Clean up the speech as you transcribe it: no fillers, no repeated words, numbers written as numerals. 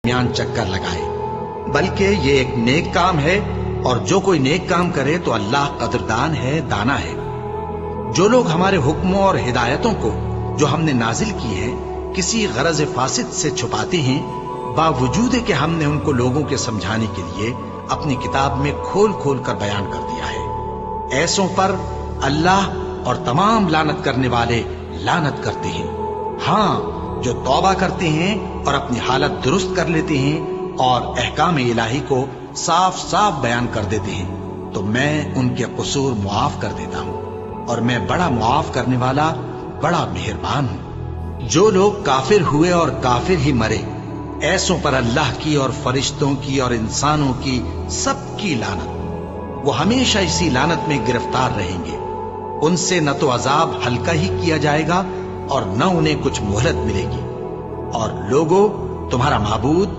درمیان چکر لگائے، بلکہ یہ ایک نیک کام ہے، اور جو کوئی نیک کام کرے تو اللہ قدردان ہے، دانا ہے۔ جو لوگ ہمارے حکموں اور ہدایتوں کو جو ہم نے نازل کی ہیں کسی غرض فاسد سے چھپاتے ہیں، باوجود کہ ہم نے ان کو لوگوں کے سمجھانے کے لیے اپنی کتاب میں کھول کھول کر بیان کر دیا ہے، ایسوں پر اللہ اور تمام لعنت کرنے والے لعنت کرتے ہیں۔ ہاں، جو توبہ کرتے ہیں اور اپنی حالت درست کر لیتے ہیں اور احکام الہی کو صاف صاف بیان کر دیتے ہیں تو میں ان کے قصور معاف کر دیتا ہوں، اور میں بڑا معاف کرنے والا، بڑا مہربان ہوں۔ جو لوگ کافر ہوئے اور کافر ہی مرے، ایسوں پر اللہ کی اور فرشتوں کی اور انسانوں کی سب کی لعنت، وہ ہمیشہ اسی لعنت میں گرفتار رہیں گے۔ ان سے نہ تو عذاب ہلکا ہی کیا جائے گا اور نہ انہیں کچھ مہلت ملے گی۔ اور لوگوں، تمہارا معبود